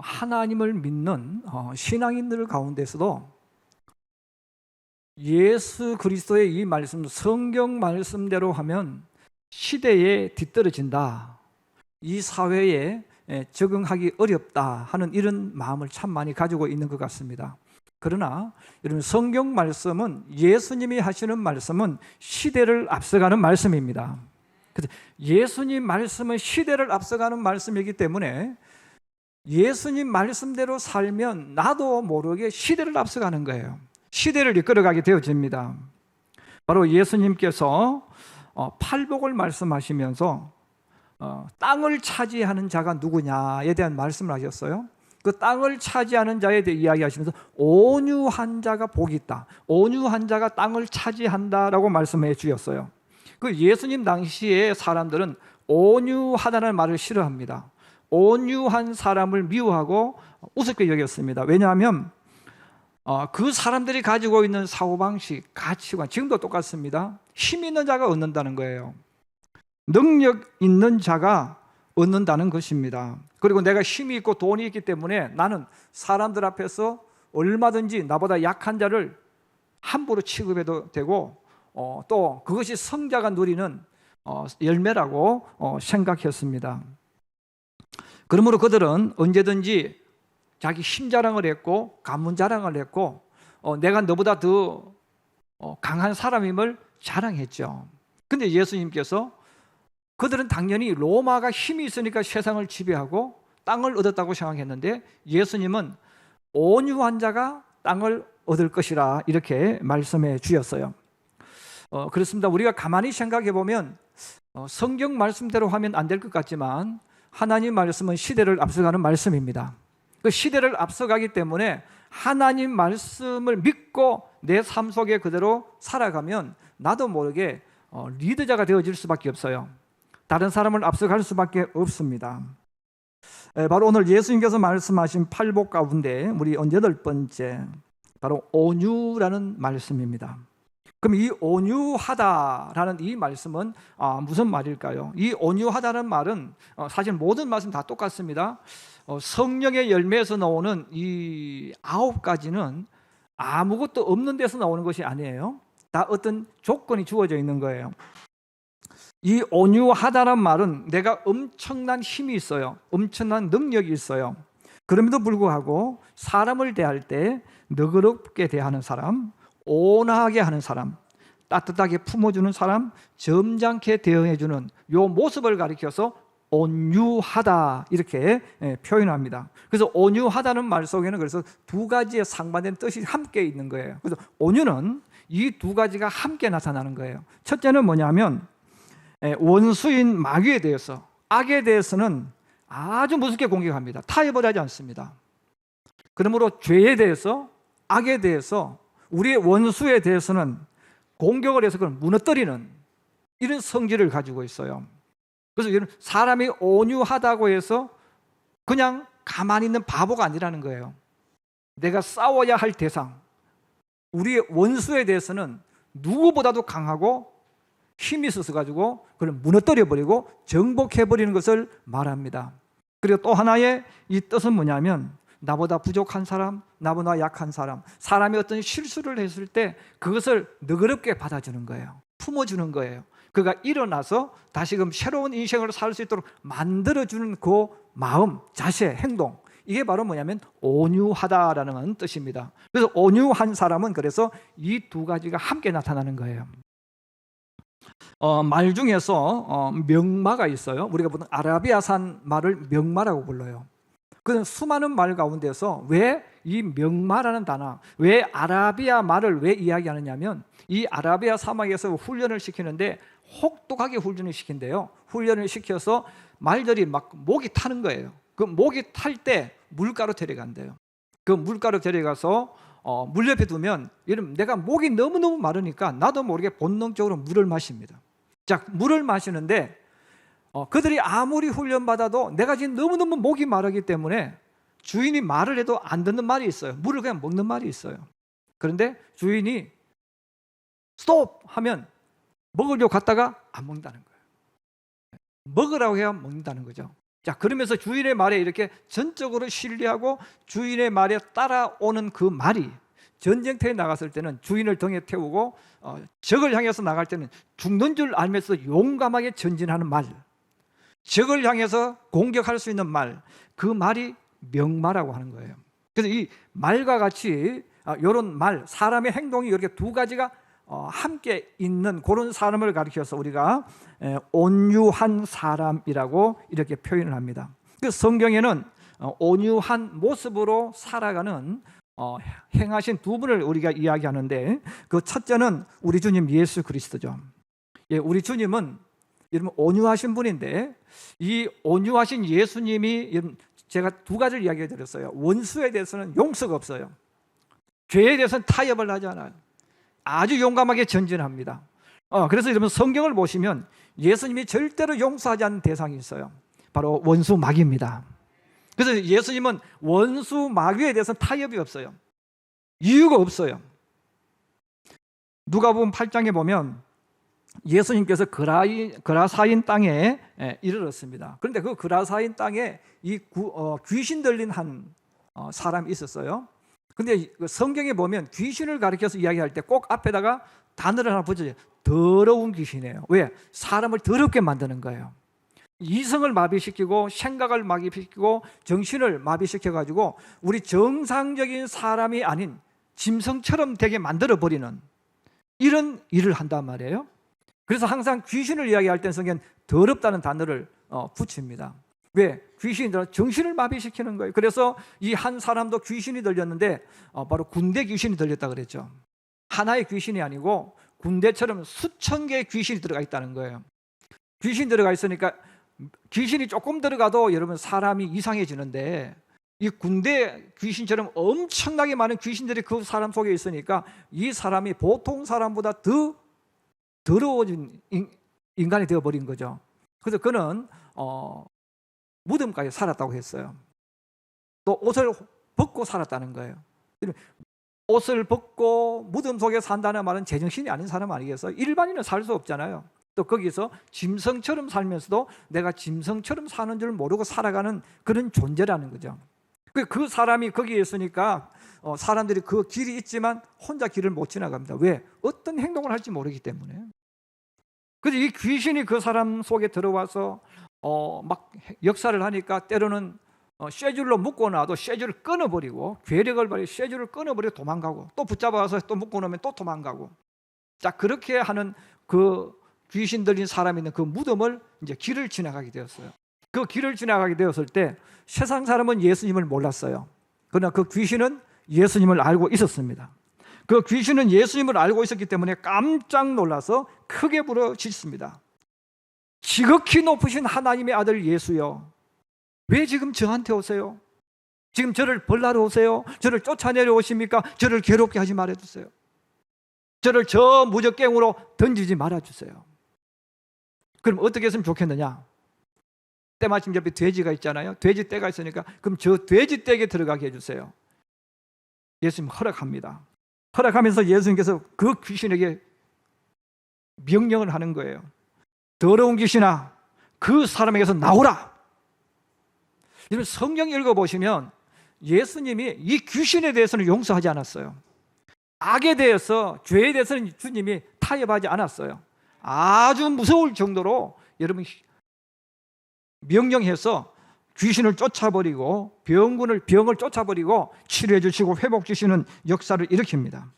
하나님을 믿는 신앙인들 가운데서도 예수 그리스도의 이 말씀, 성경 말씀대로 하면 시대에 뒤떨어진다, 이 사회에 적응하기 어렵다 하는 이런 마음을 참 많이 가지고 있는 것 같습니다. 그러나 여러분, 성경 말씀은, 예수님이 하시는 말씀은 시대를 앞서가는 말씀입니다. 예수님 말씀은 시대를 앞서가는 말씀이기 때문에 예수님 말씀대로 살면 나도 모르게 시대를 앞서가는 거예요. 시대를 이끌어가게 되어집니다. 바로 예수님께서 팔복을 말씀하시면서 땅을 차지하는 자가 누구냐에 대한 말씀을 하셨어요. 그 땅을 차지하는 자에 대해 이야기하시면서 온유한 자가 복이 있다, 온유한 자가 땅을 차지한다라고 말씀해 주셨어요. 그 예수님 당시에 사람들은 온유하다는 말을 싫어합니다. 온유한 사람을 미워하고 우습게 여겼습니다. 왜냐하면 그 사람들이 가지고 있는 사고방식, 가치관, 지금도 똑같습니다. 힘 있는 자가 얻는다는 거예요. 능력 있는 자가 얻는다는 것입니다. 그리고 내가 힘이 있고 돈이 있기 때문에 나는 사람들 앞에서 얼마든지 나보다 약한 자를 함부로 취급해도 되고, 또 그것이 성자가 누리는 열매라고 생각했습니다. 그러므로 그들은 언제든지 자기 힘 자랑을 했고 가문 자랑을 했고 내가 너보다 더 강한 사람임을 자랑했죠. 근데 예수님께서 그들은 당연히 로마가 힘이 있으니까 세상을 지배하고 땅을 얻었다고 생각했는데, 예수님은 온유한 자가 땅을 얻을 것이라 이렇게 말씀해 주셨어요. 그렇습니다. 우리가 가만히 생각해 보면 성경 말씀대로 하면 안 될 것 같지만 하나님 말씀은 시대를 앞서가는 말씀입니다. 그 시대를 앞서가기 때문에 하나님 말씀을 믿고 내 삶 속에 그대로 살아가면 나도 모르게 리더자가 되어질 수밖에 없어요. 다른 사람을 앞서갈 수밖에 없습니다. 바로 오늘 예수님께서 말씀하신 팔복 가운데 우리 8번째, 바로 온유라는 말씀입니다. 그럼 이 온유하다라는 이 말씀은 무슨 말일까요? 이 온유하다는 말은 사실 모든 말씀 다 똑같습니다. 성령의 열매에서 나오는 이 9가지는 아무것도 없는 데서 나오는 것이 아니에요. 다 어떤 조건이 주어져 있는 거예요. 이 온유하다는 말은 내가 엄청난 힘이 있어요. 엄청난 능력이 있어요. 그럼에도 불구하고 사람을 대할 때 너그럽게 대하는 사람, 온화하게 하는 사람, 따뜻하게 품어주는 사람, 점잖게 대응해주는 요 모습을 가리켜서 온유하다 이렇게 표현합니다. 그래서 온유하다는 말 속에는 그래서 2가지의 상반된 뜻이 함께 있는 거예요. 그래서 온유는 이 2가지가 함께 나타나는 거예요. 첫째는 뭐냐면 원수인 마귀에 대해서, 악에 대해서는 아주 무섭게 공격합니다. 타협을 하지 않습니다. 그러므로 죄에 대해서, 악에 대해서, 우리의 원수에 대해서는 공격을 해서 그걸 무너뜨리는 이런 성질을 가지고 있어요. 그래서 사람이 온유하다고 해서 그냥 가만히 있는 바보가 아니라는 거예요. 내가 싸워야 할 대상, 우리의 원수에 대해서는 누구보다도 강하고 힘이 있어서 가지고 그걸 무너뜨려버리고 정복해버리는 것을 말합니다. 그리고 또 하나의 이 뜻은 뭐냐면 나보다 부족한 사람, 나보다 약한 사람, 사람이 어떤 실수를 했을 때 그것을 너그럽게 받아주는 거예요. 품어주는 거예요. 그가 일어나서 다시금 새로운 인생을 살 수 있도록 만들어주는 그 마음, 자세, 행동, 이게 바로 뭐냐면 온유하다라는 뜻입니다. 그래서 온유한 사람은 그래서 이 2가지가 함께 나타나는 거예요. 말 중에서 명마가 있어요. 우리가 보통 아라비아산 말을 명마라고 불러요. 그 수많은 말 가운데서 왜 이 명마라는 단어, 왜 아라비아 말을 왜 이야기하느냐면 이 아라비아 사막에서 훈련을 시키는데 혹독하게 훈련을 시킨대요. 훈련을 시켜서 말들이 막 목이 타는 거예요. 그 목이 탈 때 물가로 데려간대요. 그 물가로 데려가서 물 옆에 두면 내가 목이 너무너무 마르니까 나도 모르게 본능적으로 물을 마십니다. 자, 물을 마시는데 그들이 아무리 훈련받아도 내가 지금 너무너무 목이 마르기 때문에 주인이 말을 해도 안 듣는 말이 있어요. 물을 그냥 먹는 말이 있어요. 그런데 주인이 스톱 하면 먹으려고 갔다가 안 먹는다는 거예요. 먹으라고 해야 먹는다는 거죠. 자, 그러면서 주인의 말에 이렇게 전적으로 신뢰하고 주인의 말에 따라오는 그 말이 전쟁터에 나갔을 때는 주인을 등에 태우고 적을 향해서 나갈 때는 죽는 줄 알면서 용감하게 전진하는 말, 적을 향해서 공격할 수 있는 말, 그 말이 명마라고 하는 거예요. 그래서 이 말과 같이 이런 말, 사람의 행동이 이렇게 두 가지가 함께 있는 그런 사람을 가리켜서 우리가 온유한 사람이라고 이렇게 표현을 합니다. 그 성경에는 온유한 모습으로 살아가는 행하신 두 분을 우리가 이야기하는데, 그 첫째는 우리 주님 예수 그리스도죠. 예, 우리 주님은 여러분 온유하신 분인데, 이 온유하신 예수님이 제가 두 가지를 이야기해 드렸어요. 원수에 대해서는 용서가 없어요. 죄에 대해서는 타협을 하지 않아요. 아주 용감하게 전진합니다. 그래서 여러분 성경을 보시면 예수님이 절대로 용서하지 않는 대상이 있어요. 바로 원수 마귀입니다. 그래서 예수님은 원수 마귀에 대해서는 타협이 없어요. 이유가 없어요. 누가복음 8장에 보면 예수님께서 그라사인 땅에 이르렀습니다. 그런데 그 그라사인 땅에 이 귀신 들린 한 사람이 있었어요. 근데 성경에 보면 귀신을 가리켜서 이야기할 때 꼭 앞에다가 단어를 하나 붙여요. 더러운 귀신이에요. 왜? 사람을 더럽게 만드는 거예요. 이성을 마비시키고 생각을 마비시키고 정신을 마비시켜가지고 우리 정상적인 사람이 아닌 짐승처럼 되게 만들어버리는 이런 일을 한단 말이에요. 그래서 항상 귀신을 이야기할 때 성경은 더럽다는 단어를 붙입니다. 왜? 귀신이 정신을 마비시키는 거예요. 그래서 이 한 사람도 귀신이 들렸는데 바로 군대 귀신이 들렸다 그랬죠. 하나의 귀신이 아니고 군대처럼 수천 개의 귀신이 들어가 있다는 거예요. 귀신이 들어가 있으니까 귀신이 조금 들어가도 여러분 사람이 이상해지는데, 이 군대 귀신처럼 엄청나게 많은 귀신들이 그 사람 속에 있으니까 이 사람이 보통 사람보다 더 더러워진 인간이 되어버린 거죠. 그래서 그는 무덤까지 살았다고 했어요. 또 옷을 벗고 살았다는 거예요. 옷을 벗고 무덤 속에 산다는 말은 제정신이 아닌 사람 아니겠어요? 일반인은 살 수 없잖아요. 또 거기서 짐승처럼 살면서도 내가 짐승처럼 사는 줄 모르고 살아가는 그런 존재라는 거죠. 그 사람이 거기에 있으니까 사람들이 그 길이 있지만 혼자 길을 못 지나갑니다. 왜? 어떤 행동을 할지 모르기 때문에. 그래서 이 귀신이 그 사람 속에 들어와서 막 역사를 하니까 때로는 쇠줄로 묶어놔도 쇠줄을 끊어버리고, 괴력을 발휘해 쇠줄을 끊어버리고 도망가고, 또 붙잡아서 또 묶어놓으면 또 도망가고. 자, 그렇게 하는 그 귀신 들린 사람이 있는 그 무덤을 이제 길을 지나가게 되었어요. 그 길을 지나가게 되었을 때 세상 사람은 예수님을 몰랐어요. 그러나 그 귀신은 예수님을 알고 있었습니다. 그 귀신은 예수님을 알고 있었기 때문에 깜짝 놀라서 크게 부르짖습니다. 지극히 높으신 하나님의 아들 예수여, 왜 지금 저한테 오세요? 지금 저를 벌나러 오세요? 저를 쫓아내려 오십니까? 저를 괴롭게 하지 말아주세요. 저를 저 무적갱으로 던지지 말아주세요. 그럼 어떻게 했으면 좋겠느냐? 때마침 옆에 돼지가 있잖아요. 돼지 떼가 있으니까 그럼 저 돼지 떼에 들어가게 해주세요. 예수님 허락합니다. 허락하면서 예수님께서 그 귀신에게 명령을 하는 거예요. 더러운 귀신아, 그 사람에게서 나오라. 여러분 성경 읽어보시면 예수님이 이 귀신에 대해서는 용서하지 않았어요. 악에 대해서, 죄에 대해서는 주님이 타협하지 않았어요. 아주 무서울 정도로 여러분 명령해서 귀신을 쫓아버리고 병을 쫓아버리고 치료해 주시고 회복 주시는 역사를 일으킵니다.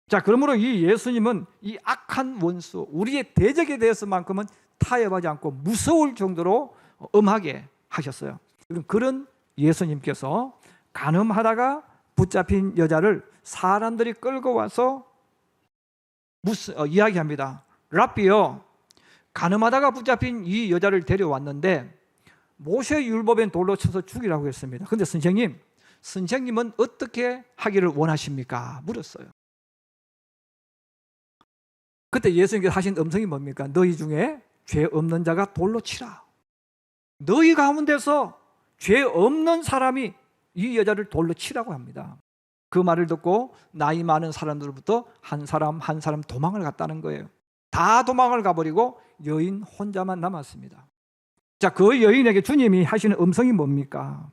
자, 그러므로 이 예수님은 이 악한 원수, 우리의 대적에 대해서만큼은 타협하지 않고 무서울 정도로 엄하게 하셨어요. 그런 예수님께서 간음하다가 붙잡힌 여자를 사람들이 끌고 와서 이야기합니다. 랍비요, 간음하다가 붙잡힌 이 여자를 데려왔는데 모세 율법엔 돌로 쳐서 죽이라고 했습니다. 그런데 선생님은 어떻게 하기를 원하십니까? 물었어요. 그때 예수님께서 하신 음성이 뭡니까? 너희 중에 죄 없는 자가 돌로 치라. 너희 가운데서 죄 없는 사람이 이 여자를 돌로 치라고 합니다. 그 말을 듣고 나이 많은 사람들부터 한 사람 한 사람 도망을 갔다는 거예요. 다 도망을 가버리고 여인 혼자만 남았습니다. 자, 그 여인에게 주님이 하시는 음성이 뭡니까?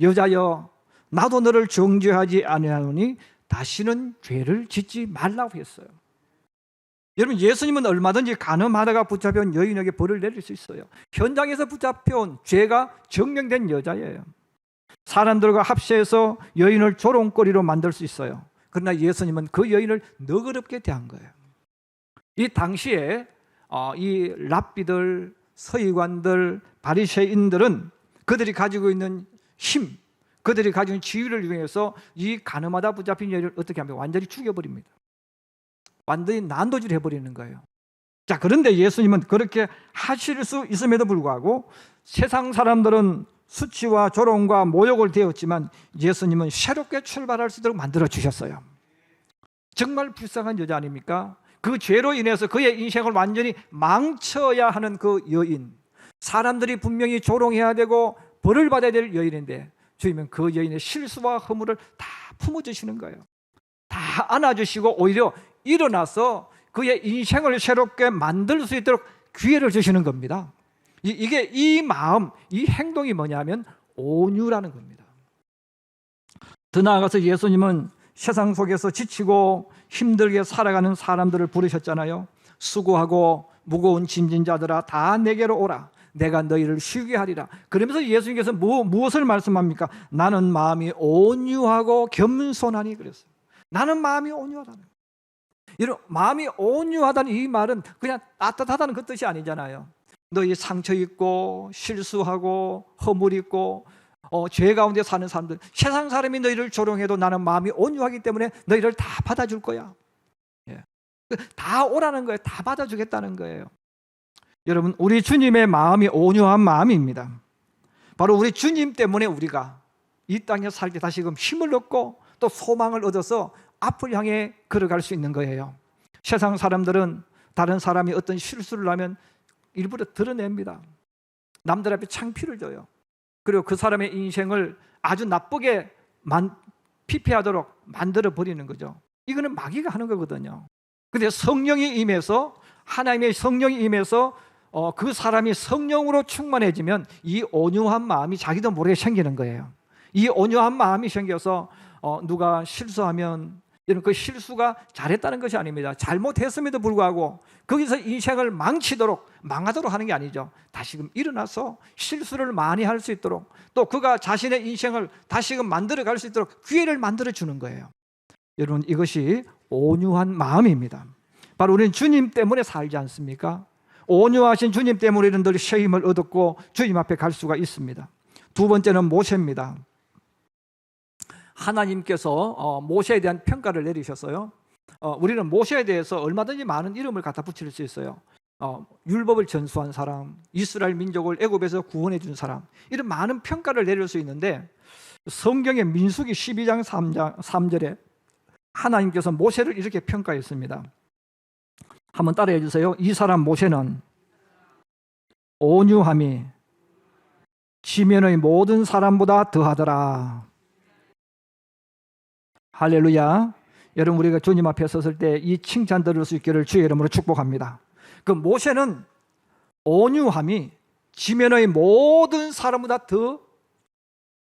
여자여, 나도 너를 정죄하지 아니하노니 다시는 죄를 짓지 말라고 했어요. 여러분, 예수님은 얼마든지 간음하다가 붙잡혀온 여인에게 벌을 내릴 수 있어요. 현장에서 붙잡혀온 죄가 증명된 여자예요. 사람들과 합세해서 여인을 조롱거리로 만들 수 있어요. 그러나 예수님은 그 여인을 너그럽게 대한 거예요. 이 당시에 이 랍비들, 서기관들, 바리새인들은 그들이 가지고 있는 힘, 그들이 가지고 있는 지위를 이용해서 이 간음하다 붙잡힌 여인을 어떻게 하면 완전히 죽여버립니다. 완전히 난도질 해버리는 거예요. 자, 그런데 예수님은 그렇게 하실 수 있음에도 불구하고 세상 사람들은 수치와 조롱과 모욕을 대었지만 예수님은 새롭게 출발할 수 있도록 만들어 주셨어요. 정말 불쌍한 여자 아닙니까? 그 죄로 인해서 그의 인생을 완전히 망쳐야 하는 그 여인, 사람들이 분명히 조롱해야 되고 벌을 받아야 될 여인인데 주님은 그 여인의 실수와 허물을 다 품어주시는 거예요. 다 안아주시고 오히려 일어나서 그의 인생을 새롭게 만들 수 있도록 기회를 주시는 겁니다. 이게 이 마음, 이 행동이 뭐냐면 온유라는 겁니다. 더 나아가서 예수님은 세상 속에서 지치고 힘들게 살아가는 사람들을 부르셨잖아요. 수고하고 무거운 짐진 자들아 다 내게로 오라. 내가 너희를 쉬게 하리라. 그러면서 예수님께서 무엇을 말씀합니까? 나는 마음이 온유하고 겸손하니 그랬어요. 나는 마음이 온유하다는 거예요. 이런 마음이 온유하다는 이 말은 그냥 따뜻하다는 그 뜻이 아니잖아요. 너희 상처 있고 실수하고 허물 있고 죄 가운데 사는 사람들, 세상 사람이 너희를 조롱해도 나는 마음이 온유하기 때문에 너희를 다 받아줄 거야. 다 오라는 거예요. 다 받아주겠다는 거예요. 여러분, 우리 주님의 마음이 온유한 마음입니다. 바로 우리 주님 때문에 우리가 이 땅에 살 때 다시금 힘을 얻고 또 소망을 얻어서 앞을 향해 걸어갈 수 있는 거예요. 세상 사람들은 다른 사람이 어떤 실수를 하면 일부러 드러냅니다. 남들 앞에 창피를 줘요. 그리고 그 사람의 인생을 아주 나쁘게 피폐하도록 만들어 버리는 거죠. 이거는 마귀가 하는 거거든요. 근데 성령이 임해서, 하나님의 성령이 임해서 그 사람이 성령으로 충만해지면 이 온유한 마음이 자기도 모르게 생기는 거예요. 이 온유한 마음이 생겨서 누가 실수하면 이런 그 실수가 잘했다는 것이 아닙니다. 잘못했음에도 불구하고 거기서 인생을 망하도록 하는 게 아니죠. 다시금 일어나서 실수를 많이 할 수 있도록, 또 그가 자신의 인생을 다시금 만들어갈 수 있도록 기회를 만들어 주는 거예요. 여러분, 이것이 온유한 마음입니다. 바로 우리는 주님 때문에 살지 않습니까? 온유하신 주님 때문에 우리는 늘 새 힘을 얻었고 주님 앞에 갈 수가 있습니다. 두 번째는 모세입니다. 하나님께서 모세에 대한 평가를 내리셨어요. 우리는 모세에 대해서 얼마든지 많은 이름을 갖다 붙일 수 있어요. 율법을 전수한 사람, 이스라엘 민족을 애굽에서 구원해 준 사람, 이런 많은 평가를 내릴 수 있는데 성경의 민수기 12장 3절에 하나님께서 모세를 이렇게 평가했습니다. 한번 따라해 주세요. 이 사람 모세는 온유함이 지면의 모든 사람보다 더하더라. 할렐루야. 여러분, 우리가 주님 앞에 섰을 때 이 칭찬 들을 수 있기를 주의 이름으로 축복합니다. 그 모세는 온유함이 지면의 모든 사람보다 더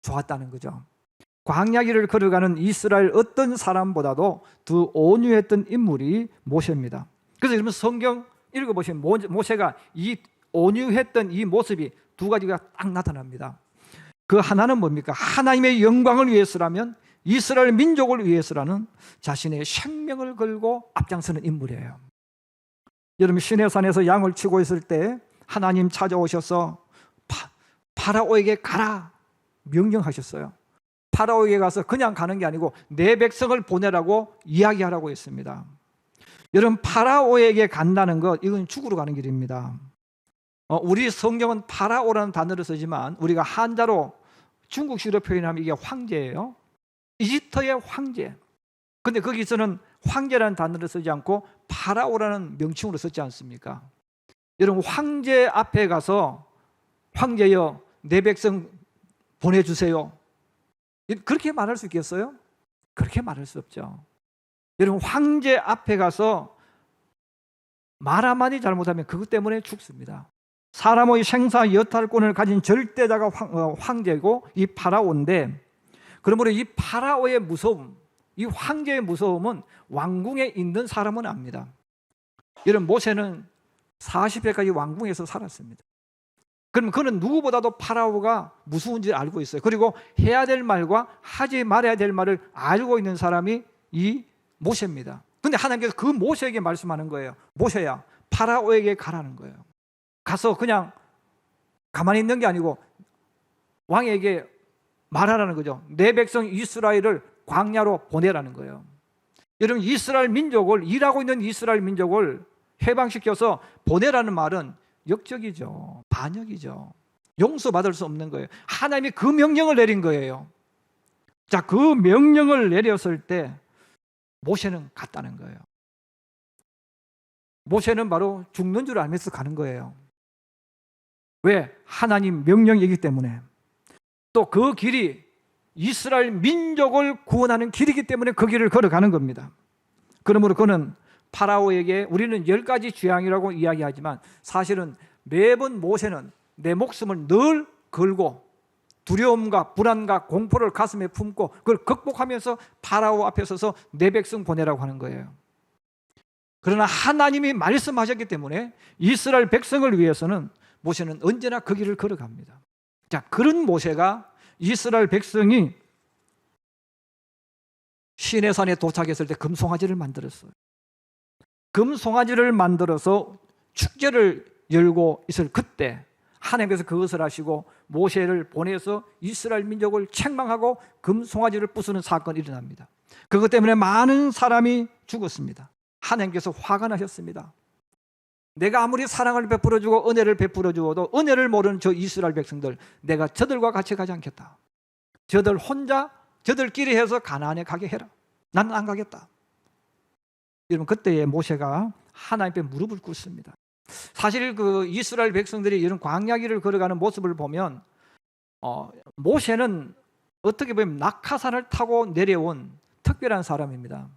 좋았다는 거죠. 광야길을 걸어가는 이스라엘 어떤 사람보다도 더 온유했던 인물이 모세입니다. 그래서 여러분, 성경 읽어보시면 모세가 이 온유했던 이 모습이 두 가지가 딱 나타납니다. 그 하나는 뭡니까? 하나님의 영광을 위해서라면, 이스라엘 민족을 위해서라는 자신의 생명을 걸고 앞장서는 인물이에요. 여러분, 시내산에서 양을 치고 있을 때 하나님 찾아오셔서 파라오에게 가라 명령하셨어요. 파라오에게 가서 그냥 가는 게 아니고 내 백성을 보내라고 이야기하라고 했습니다. 여러분, 파라오에게 간다는 것, 이건 죽으러 가는 길입니다. 우리 성경은 파라오라는 단어를 쓰지만 우리가 한자로 중국식으로 표현하면 이게 황제예요. 이집트의 황제. 근데 거기서는 황제라는 단어를 쓰지 않고 파라오라는 명칭으로 썼지 않습니까? 여러분, 황제 앞에 가서 황제여 내 백성 보내주세요, 그렇게 말할 수 있겠어요? 그렇게 말할 수 없죠. 여러분, 황제 앞에 가서 말 한마디 잘못하면 그것 때문에 죽습니다. 사람의 생사 여탈권을 가진 절대자가 황제고 이 파라오인데, 그러므로 이 파라오의 무서움, 이 황제의 무서움은 왕궁에 있는 사람은 압니다. 이런 모세는 40회까지 왕궁에서 살았습니다. 그럼 그는 누구보다도 파라오가 무서운지 알고 있어요. 그리고 해야 될 말과 하지 말아야 될 말을 알고 있는 사람이 이 모세입니다. 근데 하나님께서 그 모세에게 말씀하는 거예요. 모세야, 파라오에게 가라는 거예요. 가서 그냥 가만히 있는 게 아니고 왕에게 말하라는 거죠. 내 백성 이스라엘을 광야로 보내라는 거예요. 여러분, 이스라엘 민족을, 일하고 있는 이스라엘 민족을 해방시켜서 보내라는 말은 역적이죠. 반역이죠. 용서받을 수 없는 거예요. 하나님이 그 명령을 내린 거예요. 자, 그 명령을 내렸을 때 모세는 갔다는 거예요. 모세는 바로 죽는 줄 알면서 가는 거예요. 왜? 하나님 명령이기 때문에. 또 그 길이 이스라엘 민족을 구원하는 길이기 때문에 그 길을 걸어가는 겁니다. 그러므로 그는 파라오에게, 우리는 10가지 죄악이라고 이야기하지만 사실은 매번 모세는 내 목숨을 늘 걸고 두려움과 불안과 공포를 가슴에 품고 그걸 극복하면서 파라오 앞에 서서 내 백성 보내라고 하는 거예요. 그러나 하나님이 말씀하셨기 때문에 이스라엘 백성을 위해서는 모세는 언제나 그 길을 걸어갑니다. 자, 그런 모세가 이스라엘 백성이 시내산에 도착했을 때 금송아지를 만들었어요. 금송아지를 만들어서 축제를 열고 있을 그때 하나님께서 그것을 하시고 모세를 보내서 이스라엘 민족을 책망하고 금송아지를 부수는 사건이 일어납니다. 그것 때문에 많은 사람이 죽었습니다. 하나님께서 화가 나셨습니다. 내가 아무리 사랑을 베풀어주고 은혜를 베풀어주어도 은혜를 모르는 저 이스라엘 백성들, 내가 저들과 같이 가지 않겠다. 저들 혼자 저들끼리 해서 가나안에 가게 해라. 나는 안 가겠다. 여러분, 그때에 모세가 하나님 앞에 무릎을 꿇습니다. 사실 그 이스라엘 백성들이 이런 광야길을 걸어가는 모습을 보면 모세는 어떻게 보면 낙하산을 타고 내려온 특별한 사람입니다.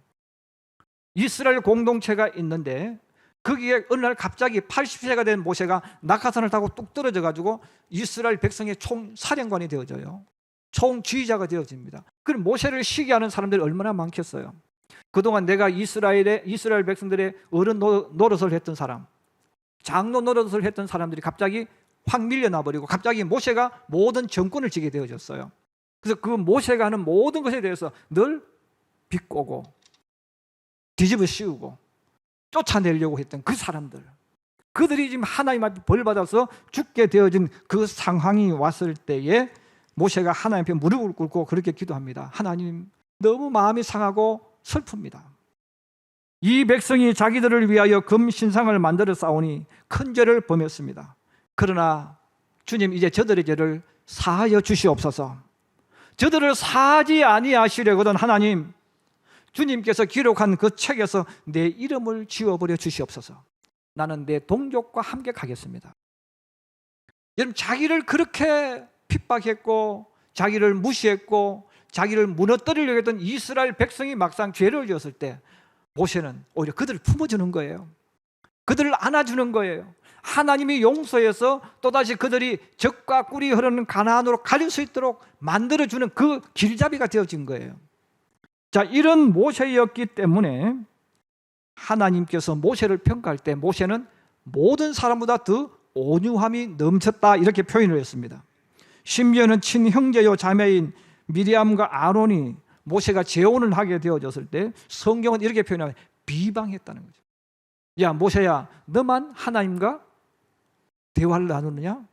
이스라엘 공동체가 있는데 거기에 어느 날 갑자기 80세가 된 모세가 낙하산을 타고 뚝 떨어져 가지고 이스라엘 백성의 총사령관이 되어져요. 총지휘자가 되어집니다. 그럼 모세를 시기하는 사람들이 얼마나 많겠어요. 그동안 내가 이스라엘 백성들의 어른 노릇을 했던 사람, 장로 노릇을 했던 사람들이 갑자기 확 밀려나버리고 갑자기 모세가 모든 정권을 지게 되어졌어요. 그래서 그 모세가 하는 모든 것에 대해서 늘 비꼬고 뒤집어 씌우고 쫓아내려고 했던 그 사람들, 그들이 지금 하나님 앞에 벌받아서 죽게 되어진 그 상황이 왔을 때에 모세가 하나님 앞에 무릎을 꿇고 그렇게 기도합니다. 하나님, 너무 마음이 상하고 슬픕니다. 이 백성이 자기들을 위하여 금신상을 만들어 싸우니 큰 죄를 범했습니다. 그러나 주님, 이제 저들의 죄를 사하여 주시옵소서. 저들을 사하지 아니하시려거든 하나님, 주님께서 기록한 그 책에서 내 이름을 지워버려 주시옵소서. 나는 내 동족과 함께 가겠습니다. 여러분, 자기를 그렇게 핍박했고 자기를 무시했고 자기를 무너뜨리려고 했던 이스라엘 백성이 막상 죄를 지었을 때 모세는 오히려 그들을 품어주는 거예요. 그들을 안아주는 거예요. 하나님이 용서해서 또다시 그들이 젖과 꿀이 흐르는 가나안으로 갈 수 있도록 만들어주는 그 길잡이가 되어진 거예요. 자, 이런 모세였기 때문에 하나님께서 모세를 평가할 때 모세는 모든 사람보다 더 온유함이 넘쳤다, 이렇게 표현을 했습니다. 심지어는 친형제요 자매인 미리암과 아론이 모세가 재혼을 하게 되어졌을 때 성경은 이렇게 표현합니다. 비방했다는 거죠. 야, 모세야, 너만 하나님과 대화를 나누느냐?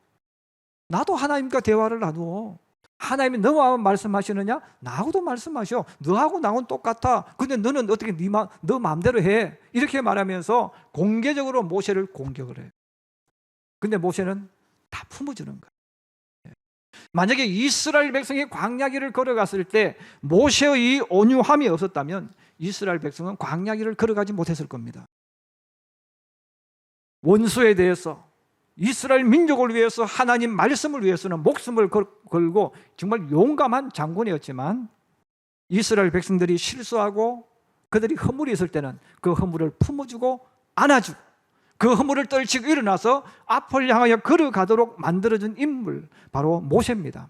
나도 하나님과 대화를 나누어. 하나님이 너와 말씀하시느냐? 나하고도 말씀하셔. 너하고 나하고는 똑같아. 근데 너는 어떻게 너 마음대로 해? 이렇게 말하면서 공개적으로 모세를 공격을 해요. 근데 모세는 다 품어주는 거예요. 만약에 이스라엘 백성이 광야길을 걸어갔을 때 모세의 이 온유함이 없었다면 이스라엘 백성은 광야길을 걸어가지 못했을 겁니다. 원수에 대해서, 이스라엘 민족을 위해서, 하나님 말씀을 위해서는 목숨을 걸고 정말 용감한 장군이었지만 이스라엘 백성들이 실수하고 그들이 허물이 있을 때는 그 허물을 품어주고 안아주고 그 허물을 떨치고 일어나서 앞을 향하여 걸어가도록 만들어준 인물, 바로 모세입니다.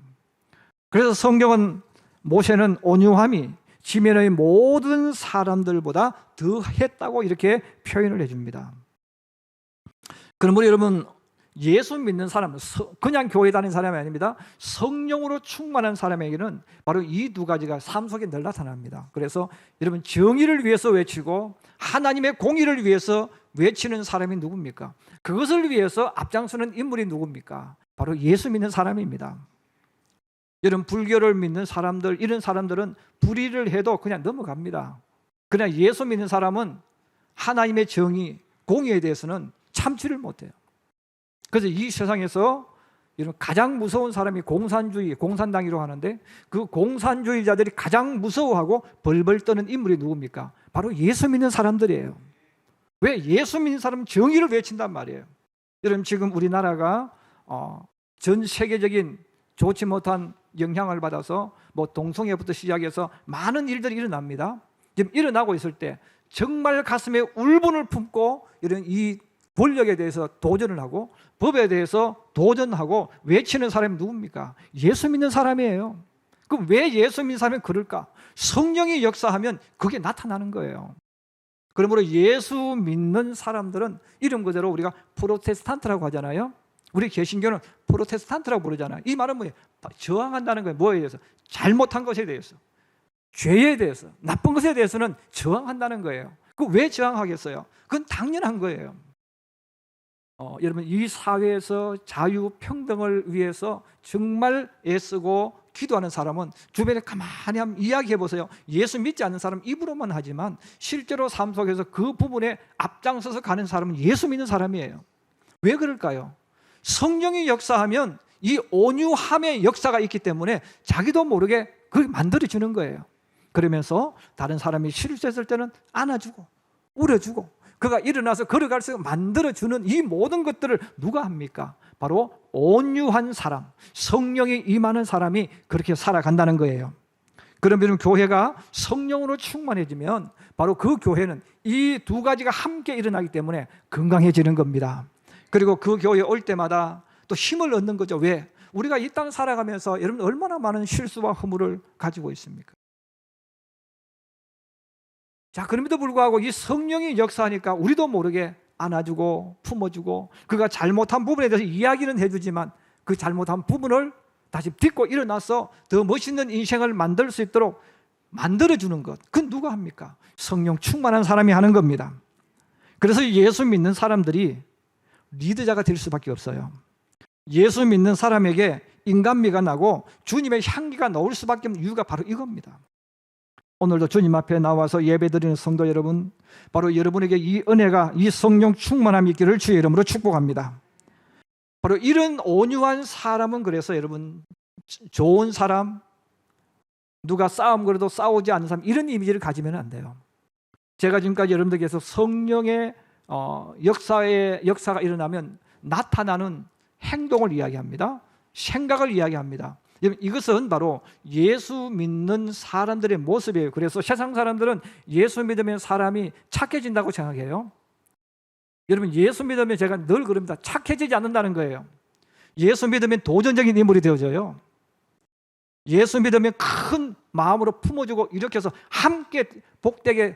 그래서 성경은 모세는 온유함이 지면의 모든 사람들보다 더했다고 이렇게 표현을 해줍니다. 그러므로 여러분, 예수 믿는 사람은 그냥 교회 다니는 사람이 아닙니다. 성령으로 충만한 사람에게는 바로 이 두 가지가 삶 속에 늘 나타납니다. 그래서 여러분, 정의를 위해서 외치고 하나님의 공의를 위해서 외치는 사람이 누굽니까? 그것을 위해서 앞장서는 인물이 누굽니까? 바로 예수 믿는 사람입니다. 여러분, 불교를 믿는 사람들, 이런 사람들은 불의를 해도 그냥 넘어갑니다. 그러나 예수 믿는 사람은 하나님의 정의, 공의에 대해서는 참지를 못해요. 그래서 이 세상에서 이런 가장 무서운 사람이 공산주의, 공산당이라고 하는데, 그 공산주의자들이 가장 무서워하고 벌벌 떠는 인물이 누굽니까? 바로 예수 믿는 사람들이에요. 왜? 예수 믿는 사람은 정의를 외친단 말이에요. 여러분, 지금 우리나라가 전 세계적인 좋지 못한 영향을 받아서 뭐 동성애부터 시작해서 많은 일들이 일어납니다. 지금 일어나고 있을 때 정말 가슴에 울분을 품고 이런 이 권력에 대해서 도전을 하고 법에 대해서 도전하고 외치는 사람이 누굽니까? 예수 믿는 사람이에요. 그럼 왜 예수 믿는 사람이 그럴까? 성령이 역사하면 그게 나타나는 거예요. 그러므로 예수 믿는 사람들은 이름 그대로 우리가 프로테스탄트라고 하잖아요. 우리 개신교는 프로테스탄트라고 부르잖아요. 이 말은 뭐예요? 저항한다는 거예요. 뭐에 대해서? 잘못한 것에 대해서, 죄에 대해서, 나쁜 것에 대해서는 저항한다는 거예요. 그 왜 저항하겠어요? 그건 당연한 거예요. 여러분, 이 사회에서 자유, 평등을 위해서 정말 애쓰고 기도하는 사람은 주변에 가만히 한번 이야기해 보세요. 예수 믿지 않는 사람 입으로만 하지만 실제로 삶 속에서 그 부분에 앞장서서 가는 사람은 예수 믿는 사람이에요. 왜 그럴까요? 성령이 역사하면 이 온유함의 역사가 있기 때문에 자기도 모르게 그걸 만들어주는 거예요. 그러면서 다른 사람이 실수했을 때는 안아주고 울어주고 그가 일어나서 걸어갈 수 있게 만들어주는 이 모든 것들을 누가 합니까? 바로 온유한 사람, 성령이 임하는 사람이 그렇게 살아간다는 거예요. 그러면 교회가 성령으로 충만해지면 바로 그 교회는 이 두 가지가 함께 일어나기 때문에 건강해지는 겁니다. 그리고 그 교회에 올 때마다 또 힘을 얻는 거죠. 왜? 우리가 이 땅 살아가면서 여러분 얼마나 많은 실수와 허물을 가지고 있습니까? 자, 그럼에도 불구하고 이 성령이 역사하니까 우리도 모르게 안아주고 품어주고 그가 잘못한 부분에 대해서 이야기는 해주지만 그 잘못한 부분을 다시 딛고 일어나서 더 멋있는 인생을 만들 수 있도록 만들어주는 것, 그건 누가 합니까? 성령 충만한 사람이 하는 겁니다. 그래서 예수 믿는 사람들이 리더자가 될 수밖에 없어요. 예수 믿는 사람에게 인간미가 나고 주님의 향기가 나올 수밖에 없는 이유가 바로 이겁니다. 오늘도 주님 앞에 나와서 예배드리는 성도 여러분, 바로 여러분에게 이 은혜가, 이 성령 충만함이 있기를 주의 이름으로 축복합니다. 바로 이런 온유한 사람은, 그래서 여러분, 좋은 사람, 누가 싸움 그래도 싸우지 않는 사람, 이런 이미지를 가지면 안 돼요. 제가 지금까지 여러분들께서 성령의 역사가 일어나면 나타나는 행동을 이야기합니다. 생각을 이야기합니다. 이것은 바로 예수 믿는 사람들의 모습이에요. 그래서 세상 사람들은 예수 믿으면 사람이 착해진다고 생각해요. 여러분, 예수 믿으면 제가 늘 그럽니다. 착해지지 않는다는 거예요. 예수 믿으면 도전적인 인물이 되어져요. 예수 믿으면 큰 마음으로 품어주고 이렇게 해서 함께 복되게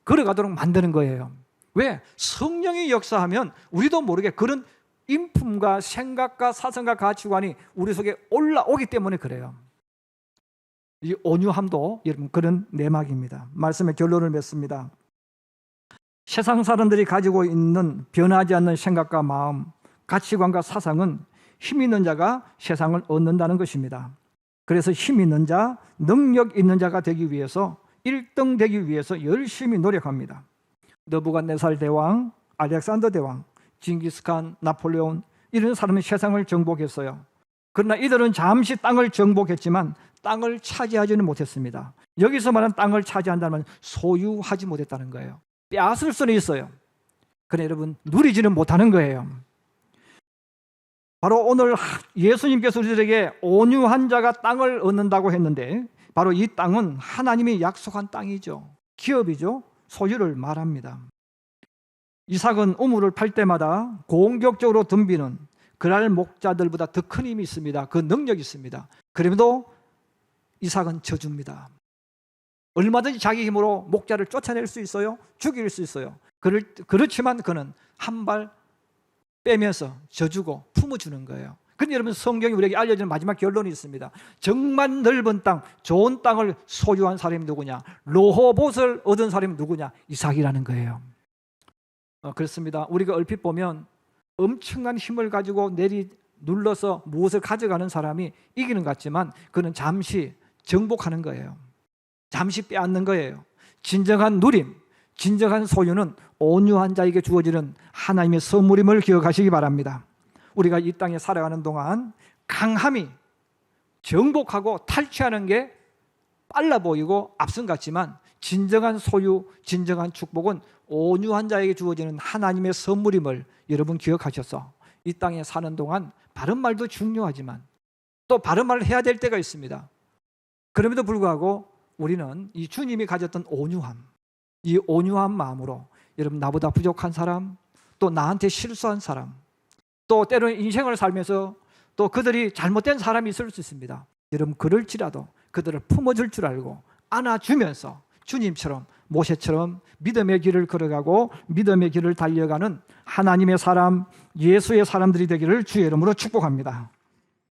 걸어가도록 만드는 거예요. 왜? 성령이 역사하면 우리도 모르게 그런 인품과 생각과 사상과 가치관이 우리 속에 올라오기 때문에 그래요. 이 온유함도 여러분 그런 내막입니다. 말씀의 결론을 맺습니다. 세상 사람들이 가지고 있는 변하지 않는 생각과 마음, 가치관과 사상은 힘 있는 자가 세상을 얻는다는 것입니다. 그래서 힘 있는 자, 능력 있는 자가 되기 위해서 1등 되기 위해서 열심히 노력합니다. 느부갓네살 대왕, 알렉산더 대왕, 징기스칸, 나폴레온, 이런 사람이 세상을 정복했어요. 그러나 이들은 잠시 땅을 정복했지만 땅을 차지하지는 못했습니다. 여기서 말하는 땅을 차지한다는 말은 소유하지 못했다는 거예요. 빼앗을 수는 있어요. 그러나 여러분, 누리지는 못하는 거예요. 바로 오늘 예수님께서 우리들에게 온유한 자가 땅을 얻는다고 했는데, 바로 이 땅은 하나님이 약속한 땅이죠. 기업이죠. 소유를 말합니다. 이삭은 우물을 팔 때마다 공격적으로 덤비는 그랄 목자들보다 더 큰 힘이 있습니다. 그 능력이 있습니다. 그럼에도 이삭은 져줍니다. 얼마든지 자기 힘으로 목자를 쫓아낼 수 있어요. 죽일 수 있어요. 그렇지만 그는 한 발 빼면서 져주고 품어주는 거예요. 근데 여러분, 성경이 우리에게 알려주는 마지막 결론이 있습니다. 정말 넓은 땅, 좋은 땅을 소유한 사람이 누구냐? 르호봇을 얻은 사람이 누구냐? 이삭이라는 거예요. 그렇습니다. 우리가 얼핏 보면 엄청난 힘을 가지고 눌러서 무엇을 가져가는 사람이 이기는 것 같지만 그는 잠시 정복하는 거예요. 잠시 빼앗는 거예요. 진정한 누림, 진정한 소유는 온유한 자에게 주어지는 하나님의 선물임을 기억하시기 바랍니다. 우리가 이 땅에 살아가는 동안 강함이 정복하고 탈취하는 게 빨라 보이고 앞선 같지만 진정한 소유, 진정한 축복은 온유한 자에게 주어지는 하나님의 선물임을 여러분 기억하셔서 이 땅에 사는 동안 바른 말도 중요하지만 또 바른 말을 해야 될 때가 있습니다. 그럼에도 불구하고 우리는 이 주님이 가졌던 온유함, 이 온유한 마음으로 여러분, 나보다 부족한 사람, 또 나한테 실수한 사람, 또 때로는 인생을 살면서 또 그들이 잘못된 사람이 있을 수 있습니다. 여러분, 그럴지라도 그들을 품어줄 줄 알고 안아주면서 주님처럼, 모세처럼 믿음의 길을 걸어가고 믿음의 길을 달려가는 하나님의 사람, 예수의 사람들이 되기를 주의 이름으로 축복합니다.